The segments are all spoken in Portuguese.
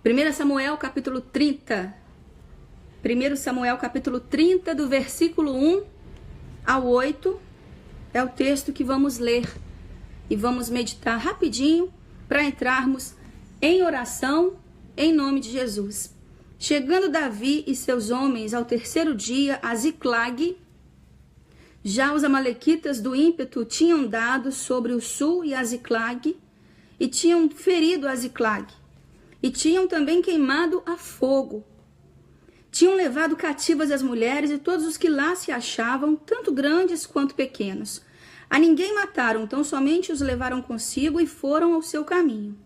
1 Samuel capítulo 30. 1 Samuel capítulo 30, do versículo 1 ao 8, é o texto que vamos ler e vamos meditar rapidinho para entrarmos em oração em nome de Jesus. Chegando Davi e seus homens ao terceiro dia a Ziclag, já os amalequitas do ímpeto tinham dado sobre o sul e a Ziclag, e tinham ferido a Ziclag, e tinham também queimado a fogo. Tinham levado cativas as mulheres e todos os que lá se achavam, tanto grandes quanto pequenos. A ninguém mataram, tão somente os levaram consigo e foram ao seu caminho.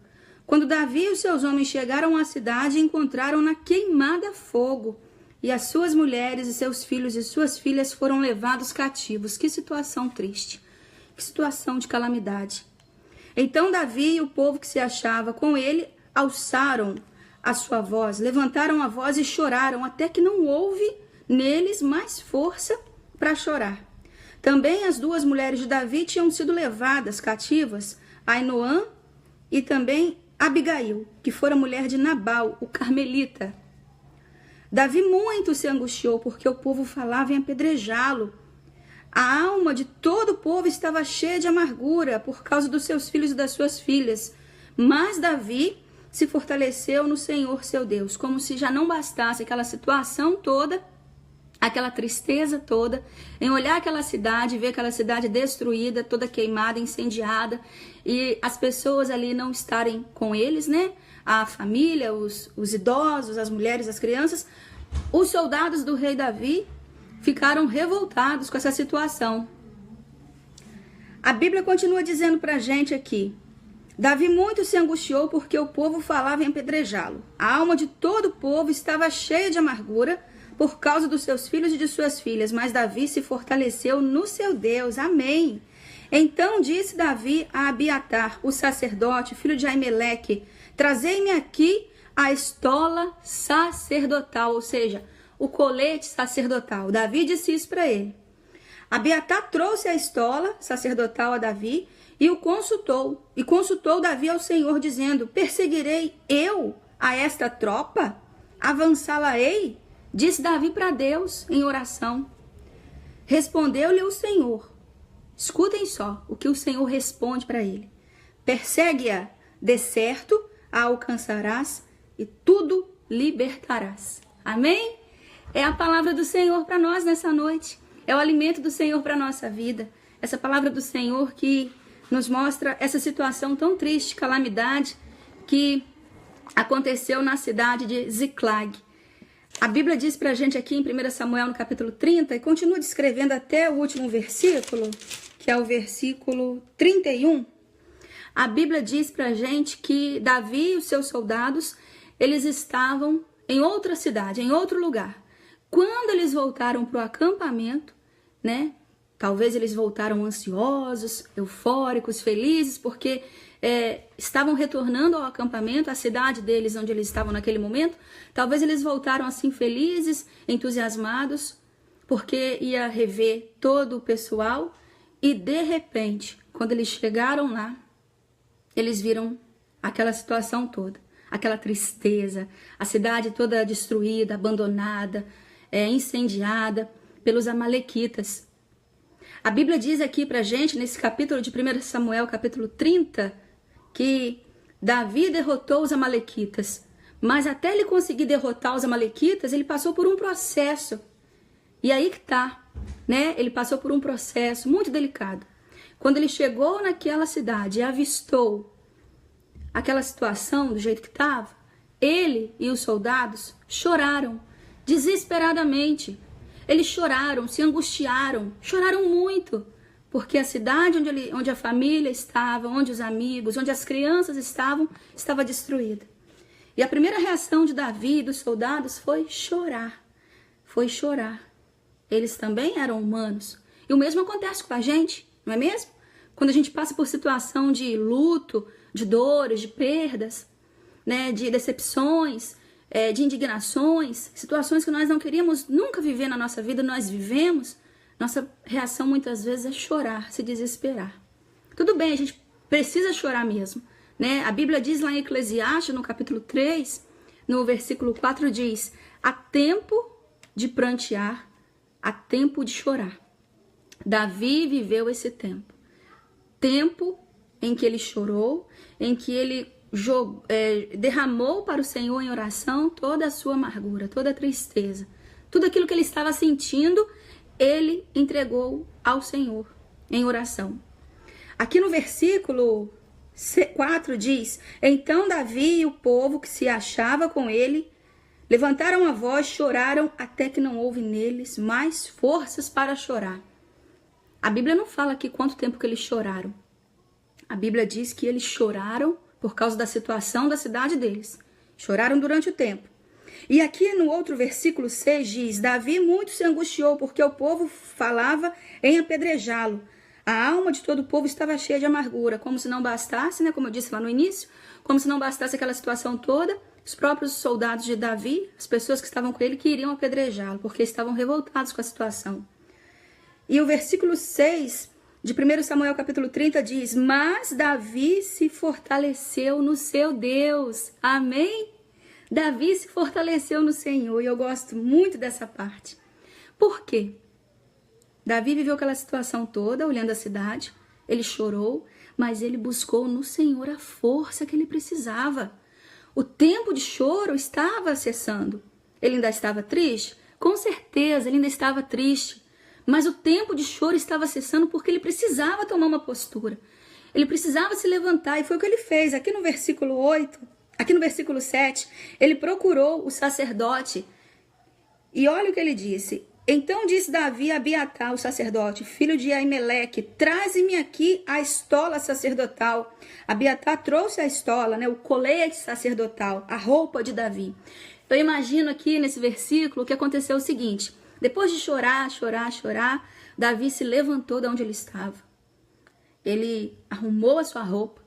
Quando Davi e os seus homens chegaram à cidade, encontraram-na queimada a fogo, e as suas mulheres e seus filhos e suas filhas foram levados cativos. Que situação triste, que situação de calamidade. Então Davi e o povo que se achava com ele alçaram a sua voz, levantaram a voz e choraram, até que não houve neles mais força para chorar. Também as duas mulheres de Davi tinham sido levadas cativas, Ainoã e também Abigail, que fora mulher de Nabal, o carmelita. Davi muito se angustiou, porque o povo falava em apedrejá-lo. A alma de todo o povo estava cheia de amargura por causa dos seus filhos e das suas filhas. Mas Davi se fortaleceu no Senhor seu Deus, como se já não bastasse aquela situação toda, aquela tristeza toda, em olhar aquela cidade, ver aquela cidade destruída, toda queimada, incendiada, e as pessoas ali não estarem com eles, né? A família, os idosos, as mulheres, as crianças. Os soldados do rei Davi ficaram revoltados com essa situação. A Bíblia continua dizendo pra gente aqui: Davi muito se angustiou porque o povo falava em apedrejá-lo. A alma de todo o povo estava cheia de amargura por causa dos seus filhos e de suas filhas, mas Davi se fortaleceu no seu Deus. Amém. Então disse Davi a Abiatar, o sacerdote, filho de Aimeleque: trazei-me aqui a estola sacerdotal, ou seja, o colete sacerdotal. Davi disse isso para ele. Abiatar trouxe a estola sacerdotal a Davi e o consultou. E consultou Davi ao Senhor, dizendo: perseguirei eu a esta tropa? Avançá-la-ei? Disse Davi para Deus em oração. Respondeu-lhe o Senhor. Escutem só o que o Senhor responde para ele: persegue-a, de certo a alcançarás e tudo libertarás. Amém? É a palavra do Senhor para nós nessa noite. É o alimento do Senhor para a nossa vida. Essa palavra do Senhor que nos mostra essa situação tão triste, calamidade, que aconteceu na cidade de Ziclag. A Bíblia diz pra gente aqui em 1 Samuel, no capítulo 30, e continua descrevendo até o último versículo, que é o versículo 31. A Bíblia diz pra gente que Davi e os seus soldados, eles estavam em outra cidade, em outro lugar. Quando eles voltaram para o acampamento, né? Talvez eles voltaram ansiosos, eufóricos, felizes, porque estavam retornando ao acampamento, à cidade deles, onde eles estavam naquele momento. Talvez eles voltaram assim felizes, entusiasmados, porque ia rever todo o pessoal. E de repente, quando eles chegaram lá, eles viram aquela situação toda, aquela tristeza, a cidade toda destruída, abandonada, incendiada pelos amalequitas. A Bíblia diz aqui pra gente, nesse capítulo de 1 Samuel, capítulo 30, que Davi derrotou os amalequitas. Mas até ele conseguir derrotar os amalequitas, ele passou por um processo. E aí que tá, né? Ele passou por um processo muito delicado. Quando ele chegou naquela cidade e avistou aquela situação do jeito que estava, ele e os soldados choraram desesperadamente. Eles choraram, se angustiaram, choraram muito, porque a cidade onde a família estava, onde os amigos, onde as crianças estavam, estava destruída. E a primeira reação de Davi e dos soldados foi chorar. Foi chorar. Eles também eram humanos. E o mesmo acontece com a gente, não é mesmo? Quando a gente passa por situação de luto, de dores, de perdas, né, de decepções, de indignações, situações que nós não queríamos nunca viver na nossa vida, nós vivemos, nossa reação muitas vezes é chorar, se desesperar. Tudo bem, a gente precisa chorar mesmo, né? A Bíblia diz lá em Eclesiastes, no capítulo 3, no versículo 4 diz: há tempo de prantear, há tempo de chorar. Davi viveu esse tempo. Tempo em que ele chorou, em que ele derramou para o Senhor em oração toda a sua amargura, toda a tristeza. Tudo aquilo que ele estava sentindo, ele entregou ao Senhor em oração. Aqui no versículo 4 diz: então Davi e o povo que se achava com ele levantaram a voz, choraram até que não houve neles mais forças para chorar. A Bíblia não fala aqui quanto tempo que eles choraram. A Bíblia diz que eles choraram por causa da situação da cidade deles. Choraram durante o tempo. E aqui no outro versículo 6 diz: Davi muito se angustiou porque o povo falava em apedrejá-lo. A alma de todo o povo estava cheia de amargura, como se não bastasse, né, como eu disse lá no início, como se não bastasse aquela situação toda, os próprios soldados de Davi, as pessoas que estavam com ele, queriam apedrejá-lo, porque estavam revoltados com a situação. E o versículo 6 de 1 Samuel capítulo 30 diz: mas Davi se fortaleceu no seu Deus. Amém? Davi se fortaleceu no Senhor, e eu gosto muito dessa parte. Por quê? Davi viveu aquela situação toda, olhando a cidade, ele chorou, mas ele buscou no Senhor a força que ele precisava. O tempo de choro estava cessando. Ele ainda estava triste? Com certeza, ele ainda estava triste. Mas o tempo de choro estava cessando porque ele precisava tomar uma postura. Ele precisava se levantar, e foi o que ele fez. Aqui no versículo 7, ele procurou o sacerdote. E olha o que ele disse: então disse Davi a Abiatar, o sacerdote, filho de Aimeleque: traze-me aqui a estola sacerdotal. Abiatar trouxe a estola, né, o colete sacerdotal, a roupa de Davi. Eu imagino aqui nesse versículo que aconteceu o seguinte: depois de chorar, Davi se levantou de onde ele estava. Ele arrumou a sua roupa,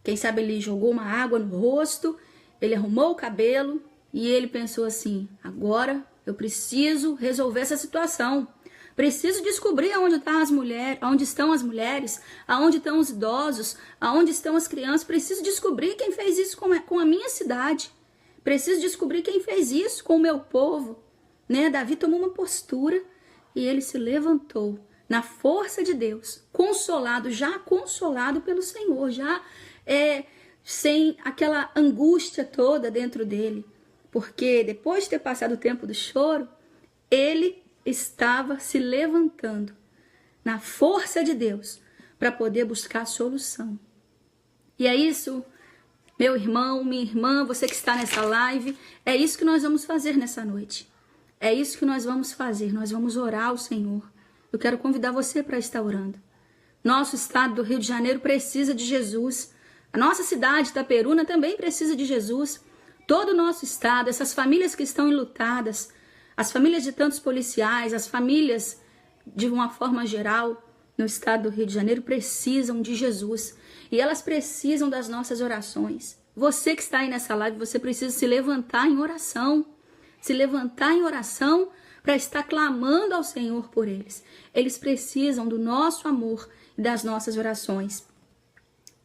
quem sabe ele jogou uma água no rosto, ele arrumou o cabelo e ele pensou assim: agora eu preciso resolver essa situação. Preciso descobrir onde estão as mulheres, aonde estão os idosos, aonde estão as crianças. Preciso descobrir quem fez isso com a minha cidade. Preciso descobrir quem fez isso com o meu povo. Né? Davi tomou uma postura e ele se levantou na força de Deus, já consolado pelo Senhor, sem aquela angústia toda dentro dele. Porque depois de ter passado o tempo do choro, ele estava se levantando na força de Deus para poder buscar a solução. E é isso, meu irmão, minha irmã, você que está nessa live, é isso que nós vamos fazer nessa noite. É isso que nós vamos fazer, nós vamos orar ao Senhor. Eu quero convidar você para estar orando. Nosso estado do Rio de Janeiro precisa de Jesus. A nossa cidade, Itaperuna, também precisa de Jesus. Todo o nosso estado, essas famílias que estão enlutadas, as famílias de tantos policiais, as famílias de uma forma geral no estado do Rio de Janeiro precisam de Jesus. E elas precisam das nossas orações. Você que está aí nessa live, você precisa se levantar em oração. Se levantar em oração para estar clamando ao Senhor por eles. Eles precisam do nosso amor e das nossas orações.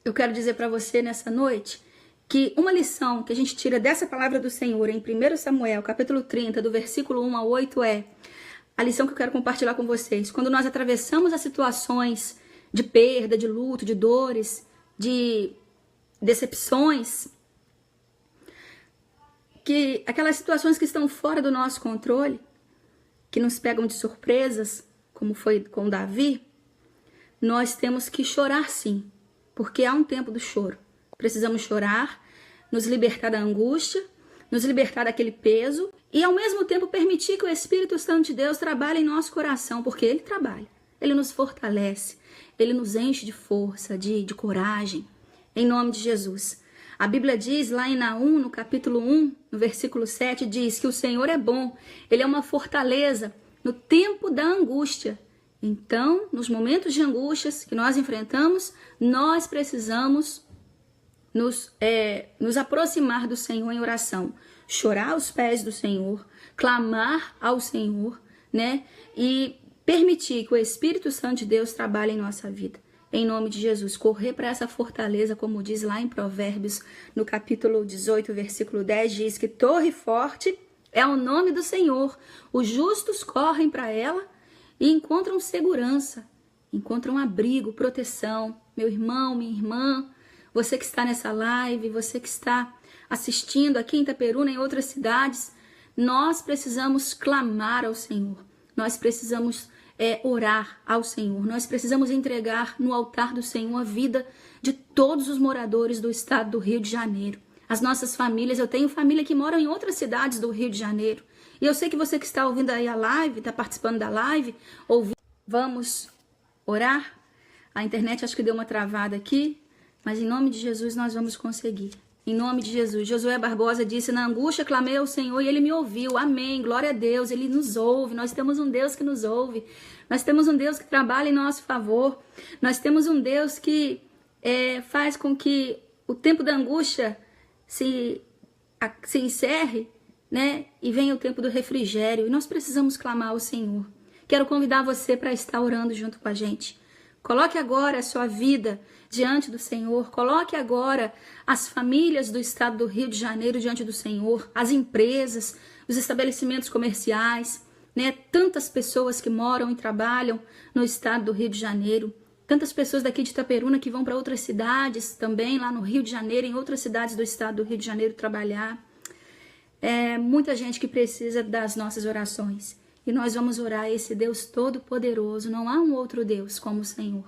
Eu quero dizer para você nessa noite que uma lição que a gente tira dessa palavra do Senhor em 1 Samuel, capítulo 30, do versículo 1 ao 8 é a lição que eu quero compartilhar com vocês. Quando nós atravessamos as situações de perda, de luto, de dores, de decepções, que aquelas situações que estão fora do nosso controle, que nos pegam de surpresas, como foi com Davi, nós temos que chorar sim, porque há um tempo do choro. Precisamos chorar, nos libertar da angústia, nos libertar daquele peso e ao mesmo tempo permitir que o Espírito Santo de Deus trabalhe em nosso coração, porque Ele trabalha, Ele nos fortalece, Ele nos enche de força, de coragem, em nome de Jesus. A Bíblia diz lá em Naum, no capítulo 1, no versículo 7, diz que o Senhor é bom, Ele é uma fortaleza no tempo da angústia. Então, nos momentos de angústias que nós enfrentamos, nós precisamos nos aproximar do Senhor em oração, chorar aos pés do Senhor, clamar ao Senhor, né? E permitir que o Espírito Santo de Deus trabalhe em nossa vida. em nome de Jesus. Correr para essa fortaleza, como diz lá em Provérbios, no capítulo 18, versículo 10, diz que torre forte é o nome do Senhor. Os justos correm para ela e encontram segurança, encontram abrigo, proteção. Meu irmão, minha irmã, você que está nessa live, você que está assistindo aqui em Itaperuna, em outras cidades, nós precisamos clamar ao Senhor. Nós precisamos orar ao Senhor. Nós precisamos entregar no altar do Senhor a vida de todos os moradores do estado do Rio de Janeiro. As nossas famílias, eu tenho família que mora em outras cidades do Rio de Janeiro. E eu sei que você que está ouvindo aí a live, está participando da live, vamos orar? A internet acho que deu uma travada aqui, mas em nome de Jesus nós vamos conseguir. Em nome de Jesus. Josué Barbosa disse: na angústia clamei ao Senhor e Ele me ouviu. Amém. Glória a Deus. Ele nos ouve. Nós temos um Deus que nos ouve. Nós temos um Deus que trabalha em nosso favor. Nós temos um Deus que faz com que o tempo da angústia se encerre, né? E venha o tempo do refrigério. E nós precisamos clamar ao Senhor. Quero convidar você para estar orando junto com a gente. Coloque agora a sua vida diante do Senhor. Coloque agora as famílias do estado do Rio de Janeiro diante do Senhor, as empresas, os estabelecimentos comerciais, né? Tantas pessoas que moram e trabalham no estado do Rio de Janeiro, tantas pessoas daqui de Itaperuna que vão para outras cidades também, lá no Rio de Janeiro, em outras cidades do estado do Rio de Janeiro trabalhar. Muita gente que precisa das nossas orações. E nós vamos orar a esse Deus todo-poderoso. Não há um outro Deus como o Senhor.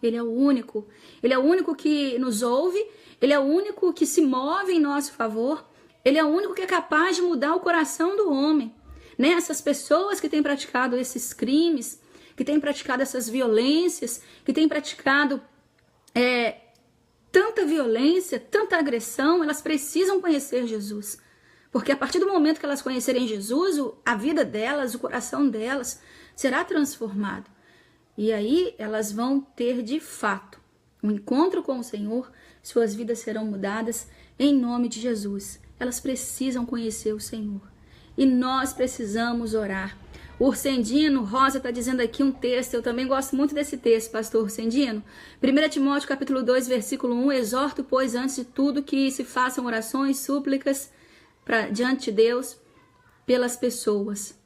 Ele é o único. Ele é o único que nos ouve. Ele é o único que se move em nosso favor. Ele é o único que é capaz de mudar o coração do homem. Né? Essas pessoas que têm praticado esses crimes, que têm praticado essas violências, que têm praticado tanta violência, tanta agressão, elas precisam conhecer Jesus. Porque a partir do momento que elas conhecerem Jesus, a vida delas, o coração delas será transformado. E aí elas vão ter de fato um encontro com o Senhor, suas vidas serão mudadas em nome de Jesus. Elas precisam conhecer o Senhor. E nós precisamos orar. O Ursendino Rosa está dizendo aqui um texto, eu também gosto muito desse texto, pastor Ursendino. 1 Timóteo capítulo 2, versículo 1, exorto, pois, antes de tudo, que se façam orações, súplicas, diante de Deus, pelas pessoas,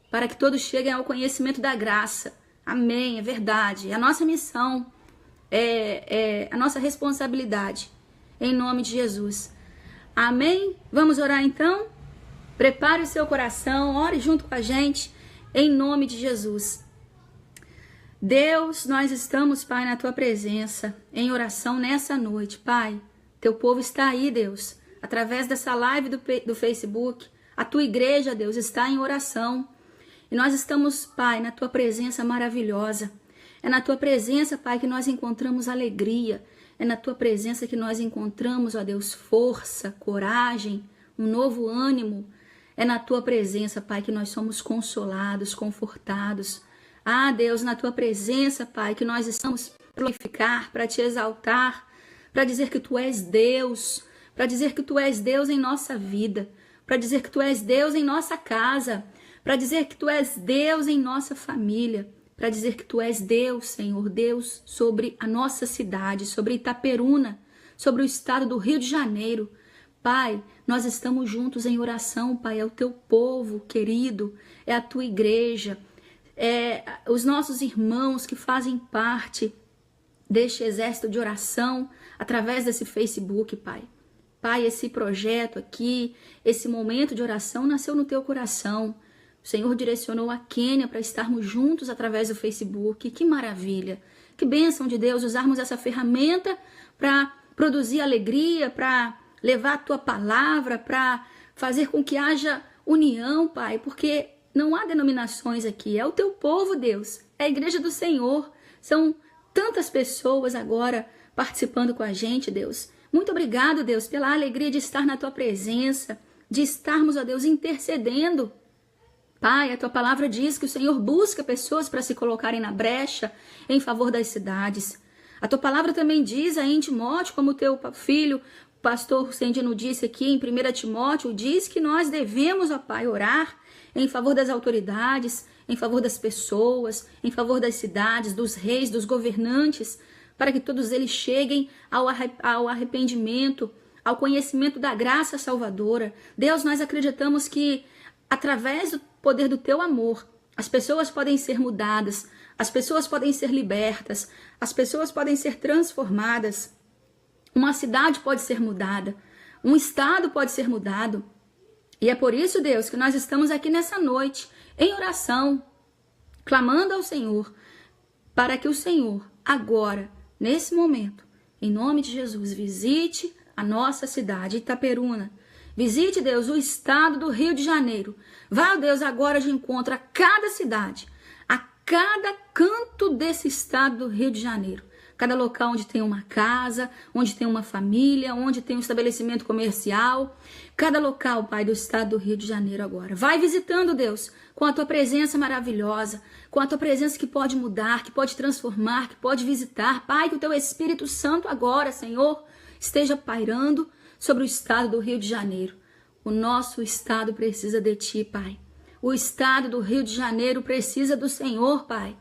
para que todos cheguem ao conhecimento da graça. Amém, é verdade. É a nossa missão, é a nossa responsabilidade, em nome de Jesus. Amém? Vamos orar então? Prepare o seu coração, ore junto com a gente, em nome de Jesus. Deus, nós estamos, Pai, na Tua presença, em oração nessa noite, Pai. Teu povo está aí, Deus. Através dessa live do Facebook, a Tua igreja, Deus, está em oração. E nós estamos, Pai, na Tua presença maravilhosa. É na Tua presença, Pai, que nós encontramos alegria. É na Tua presença que nós encontramos, ó Deus, força, coragem, um novo ânimo. É na Tua presença, Pai, que nós somos consolados, confortados. Ah, Deus, na Tua presença, Pai, que nós estamos para glorificar, para Te exaltar, para dizer que Tu és Deus, para dizer que Tu és Deus em nossa vida, para dizer que Tu és Deus em nossa casa, para dizer que Tu és Deus em nossa família, para dizer que Tu és Deus, Senhor, Deus sobre a nossa cidade, sobre Itaperuna, sobre o estado do Rio de Janeiro. Pai, nós estamos juntos em oração, Pai, é o Teu povo querido, é a Tua igreja, os nossos irmãos que fazem parte deste exército de oração através desse Facebook, Pai. Pai, esse projeto aqui, esse momento de oração nasceu no Teu coração. O Senhor direcionou a Kênia para estarmos juntos através do Facebook. Que maravilha! Que bênção de Deus usarmos essa ferramenta para produzir alegria, para levar a Tua palavra, para fazer com que haja união, Pai, porque não há denominações aqui, é o Teu povo, Deus, é a igreja do Senhor. São tantas pessoas agora participando com a gente, Deus. Muito obrigado, Deus, pela alegria de estar na Tua presença, de estarmos, ó Deus, intercedendo. Pai, a Tua palavra diz que o Senhor busca pessoas para se colocarem na brecha em favor das cidades. A Tua palavra também diz aí em Timóteo, como o Teu filho, o pastor Sendino disse aqui em 1 Timóteo, diz que nós devemos, ó Pai, orar em favor das autoridades, em favor das pessoas, em favor das cidades, dos reis, dos governantes. para que todos eles cheguem ao arrependimento, ao conhecimento da graça salvadora. Deus, nós acreditamos que através do poder do teu amor, as pessoas podem ser mudadas, as pessoas podem ser libertas, as pessoas podem ser transformadas. Uma cidade pode ser mudada, um estado pode ser mudado. E é por isso, Deus, que nós estamos aqui nessa noite, em oração, clamando ao Senhor, para que o Senhor, agora, nesse momento, em nome de Jesus, visite a nossa cidade, Itaperuna. Visite, Deus, o estado do Rio de Janeiro. Vá, Deus, agora de encontro a cada cidade, a cada canto desse estado do Rio de Janeiro. Cada local onde tem uma casa, onde tem uma família, onde tem um estabelecimento comercial. Cada local, Pai, do estado do Rio de Janeiro agora. Vai visitando, Deus, com a tua presença maravilhosa, com a tua presença que pode mudar, que pode transformar, que pode visitar. Pai, que o teu Espírito Santo agora, Senhor, esteja pairando sobre o estado do Rio de Janeiro. O nosso estado precisa de ti, Pai. O estado do Rio de Janeiro precisa do Senhor, Pai.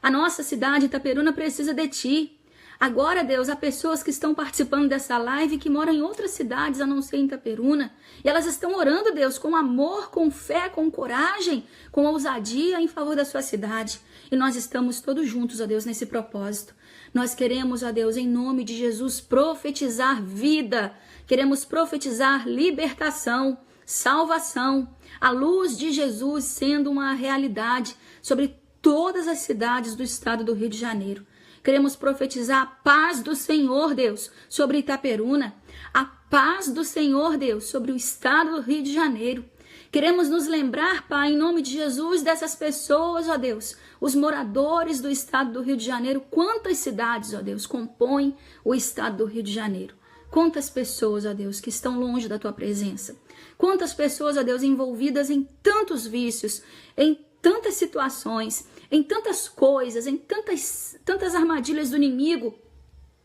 A nossa cidade, Itaperuna, precisa de ti. Agora, Deus, há pessoas que estão participando dessa live que moram em outras cidades a não ser em Itaperuna. E elas estão orando, Deus, com amor, com fé, com coragem, com ousadia em favor da sua cidade. E nós estamos todos juntos, ó Deus, nesse propósito. Nós queremos, ó Deus, em nome de Jesus, profetizar vida. Queremos profetizar libertação, salvação. A luz de Jesus sendo uma realidade sobre todas as cidades do estado do Rio de Janeiro. Queremos profetizar a paz do Senhor, Deus, sobre Itaperuna. A paz do Senhor, Deus, sobre o estado do Rio de Janeiro. Queremos nos lembrar, Pai, em nome de Jesus, dessas pessoas, ó Deus, os moradores do estado do Rio de Janeiro. Quantas cidades, ó Deus, compõem o estado do Rio de Janeiro? Quantas pessoas, ó Deus, que estão longe da tua presença? Quantas pessoas, ó Deus, envolvidas em tantos vícios, em tantas situações, em tantas coisas, em tantas armadilhas do inimigo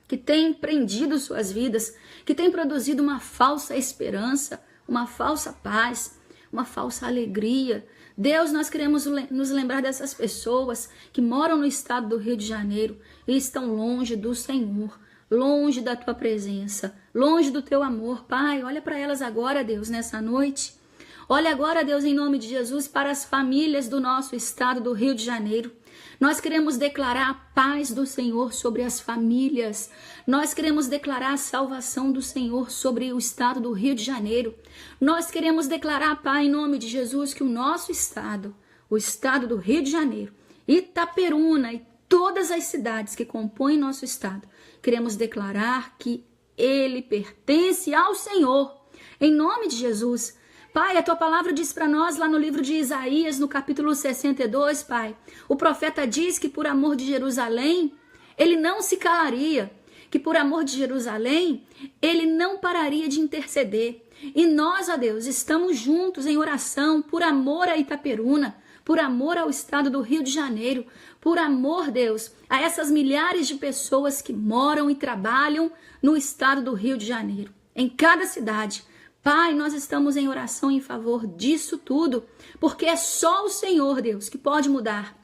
que tem prendido suas vidas, que tem produzido uma falsa esperança, uma falsa paz, uma falsa alegria. Deus, nós queremos nos lembrar dessas pessoas que moram no estado do Rio de Janeiro e estão longe do Senhor, longe da tua presença, longe do teu amor. Pai, olha para elas agora, Deus, nessa noite. Olha agora, Deus, em nome de Jesus, para as famílias do nosso estado do Rio de Janeiro. Nós queremos declarar a paz do Senhor sobre as famílias. Nós queremos declarar a salvação do Senhor sobre o estado do Rio de Janeiro. Nós queremos declarar, Pai, em nome de Jesus, que o nosso estado, o estado do Rio de Janeiro, Itaperuna e todas as cidades que compõem nosso estado, queremos declarar que ele pertence ao Senhor. Em nome de Jesus. Pai, a tua palavra diz para nós lá no livro de Isaías, no capítulo 62, Pai, o profeta diz que por amor de Jerusalém, ele não se calaria, que por amor de Jerusalém, ele não pararia de interceder. E nós, ó Deus, estamos juntos em oração por amor a Itaperuna, por amor ao estado do Rio de Janeiro, por amor, Deus, a essas milhares de pessoas que moram e trabalham no estado do Rio de Janeiro, em cada cidade. Pai, nós estamos em oração em favor disso tudo, porque é só o Senhor, Deus, que pode mudar.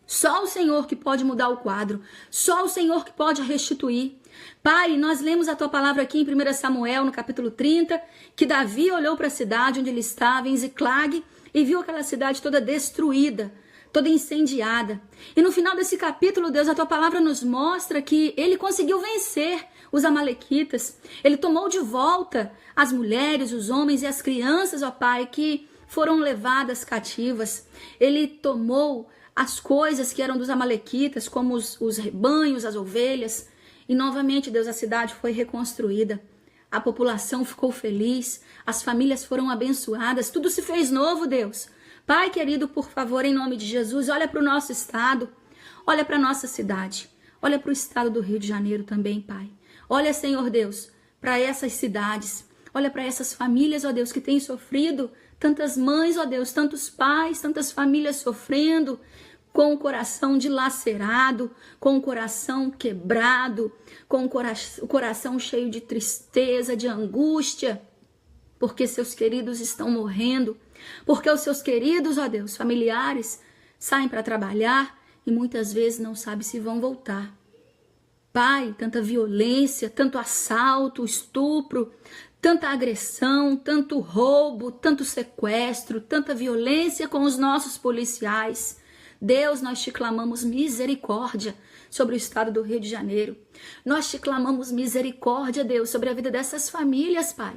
Só o Senhor que pode mudar o quadro. Só o Senhor que pode restituir. Pai, nós lemos a tua palavra aqui em 1 Samuel, no capítulo 30, que Davi olhou para a cidade onde ele estava, em Ziclag, e viu aquela cidade toda destruída, toda incendiada. E no final desse capítulo, Deus, a tua palavra nos mostra que ele conseguiu vencer os amalequitas. Ele tomou de volta as mulheres, os homens e as crianças, ó Pai, que foram levadas cativas. Ele tomou as coisas que eram dos amalequitas, como os rebanhos, as ovelhas. E novamente, Deus, a cidade foi reconstruída. A população ficou feliz, as famílias foram abençoadas, tudo se fez novo, Deus. Pai querido, por favor, em nome de Jesus, olha para o nosso estado, olha para a nossa cidade, olha para o estado do Rio de Janeiro também, Pai. Olha, Senhor Deus, para essas cidades, olha para essas famílias, ó Deus, que têm sofrido, tantas mães, ó Deus, tantos pais, tantas famílias sofrendo, com o coração dilacerado, com o coração quebrado, com o coração cheio de tristeza, de angústia, porque seus queridos estão morrendo, porque os seus queridos, ó Deus, familiares, saem para trabalhar e muitas vezes não sabem se vão voltar. Pai, tanta violência, tanto assalto, estupro, tanta agressão, tanto roubo, tanto sequestro, tanta violência com os nossos policiais. Deus, nós te clamamos misericórdia sobre o estado do Rio de Janeiro. Nós te clamamos misericórdia, Deus, sobre a vida dessas famílias, Pai.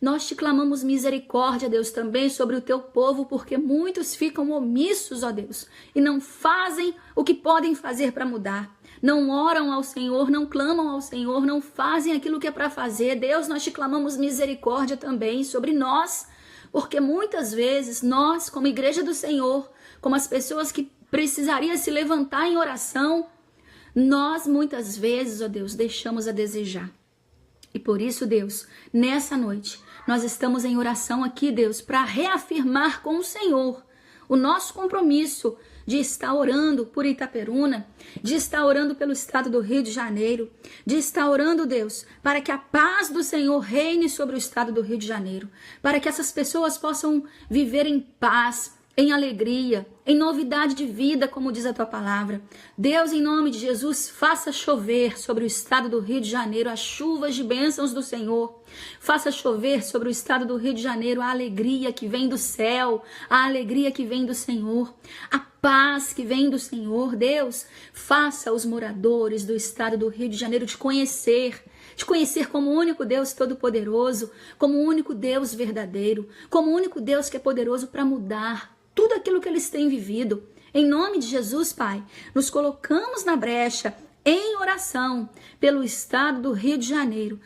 Nós te clamamos misericórdia, Deus, também sobre o teu povo, porque muitos ficam omissos, ó Deus, e não fazem o que podem fazer para mudar. Não oram ao Senhor, não clamam ao Senhor, não fazem aquilo que é para fazer. Deus, nós te clamamos misericórdia também sobre nós, porque muitas vezes nós, como igreja do Senhor, como as pessoas que precisariam se levantar em oração, nós muitas vezes, ó Deus, deixamos a desejar. E por isso, Deus, nessa noite, nós estamos em oração aqui, Deus, para reafirmar com o Senhor o nosso compromisso de estar orando por Itaperuna, de estar orando pelo estado do Rio de Janeiro, de estar orando, Deus, para que a paz do Senhor reine sobre o estado do Rio de Janeiro, para que essas pessoas possam viver em paz, em alegria, em novidade de vida, como diz a tua palavra. Deus, em nome de Jesus, faça chover sobre o estado do Rio de Janeiro as chuvas de bênçãos do Senhor. Faça chover sobre o estado do Rio de Janeiro a alegria que vem do céu, a alegria que vem do Senhor, a paz que vem do Senhor. Deus, faça os moradores do estado do Rio de Janeiro te conhecer como o único Deus todo-poderoso, como o único Deus verdadeiro, como o único Deus que é poderoso para mudar tudo aquilo que eles têm vivido. Em nome de Jesus, Pai, nos colocamos na brecha em oração pelo estado do Rio de Janeiro,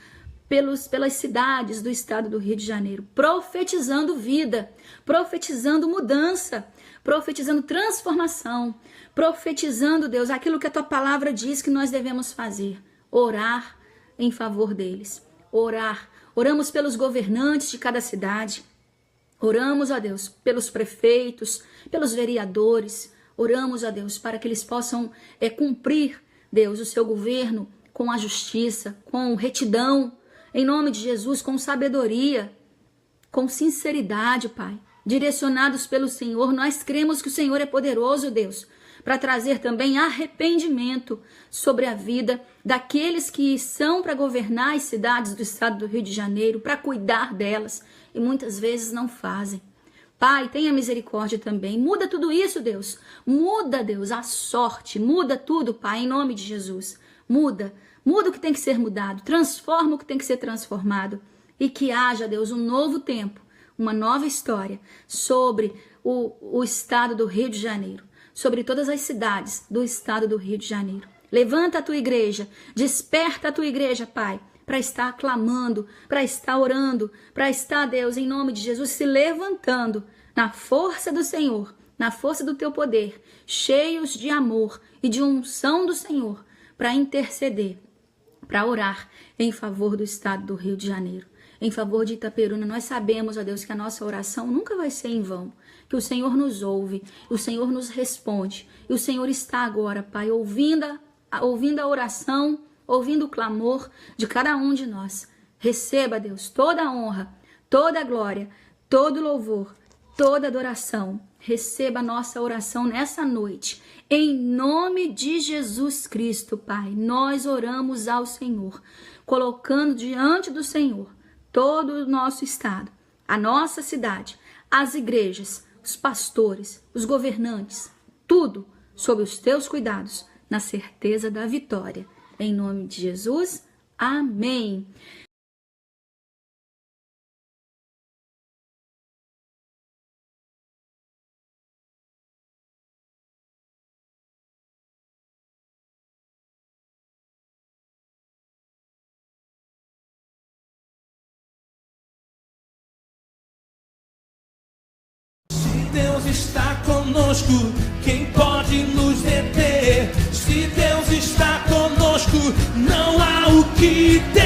pelas cidades do estado do Rio de Janeiro, profetizando vida, profetizando mudança, profetizando transformação, profetizando, Deus, aquilo que a tua palavra diz que nós devemos fazer, orar em favor deles, orar. Oramos pelos governantes de cada cidade, oramos, ó Deus, pelos prefeitos, pelos vereadores, oramos, ó Deus, para que eles possam cumprir, Deus, o seu governo com a justiça, com retidão, em nome de Jesus, com sabedoria, com sinceridade, Pai, direcionados pelo Senhor. Nós cremos que o Senhor é poderoso, Deus, para trazer também arrependimento sobre a vida daqueles que são para governar as cidades do estado do Rio de Janeiro, para cuidar delas, e muitas vezes não fazem. Pai, tenha misericórdia também. Muda tudo isso, Deus. Muda, Deus, a sorte. Muda tudo, Pai, em nome de Jesus. Muda o que tem que ser mudado. Transforma o que tem que ser transformado. E que haja, Deus, um novo tempo, uma nova história sobre o estado do Rio de Janeiro, sobre todas as cidades do estado do Rio de Janeiro. Levanta a tua igreja, desperta a tua igreja, Pai, para estar clamando, para estar orando, para estar, Deus, em nome de Jesus, se levantando na força do Senhor, na força do teu poder, cheios de amor e de unção do Senhor, para interceder, para orar em favor do estado do Rio de Janeiro, em favor de Itaperuna. Nós sabemos, ó Deus, que a nossa oração nunca vai ser em vão, que o Senhor nos ouve, o Senhor nos responde, e o Senhor está agora, Pai, ouvindo a oração, ouvindo o clamor de cada um de nós. Receba, Deus, toda a honra, toda a glória, todo louvor, toda adoração. Receba a nossa oração nessa noite. Em nome de Jesus Cristo, Pai, nós oramos ao Senhor, colocando diante do Senhor todo o nosso estado, a nossa cidade, as igrejas, os pastores, os governantes, tudo sob os teus cuidados, na certeza da vitória. Em nome de Jesus, amém. Deus está conosco, quem pode nos deter? Se Deus está conosco, não há o que ter.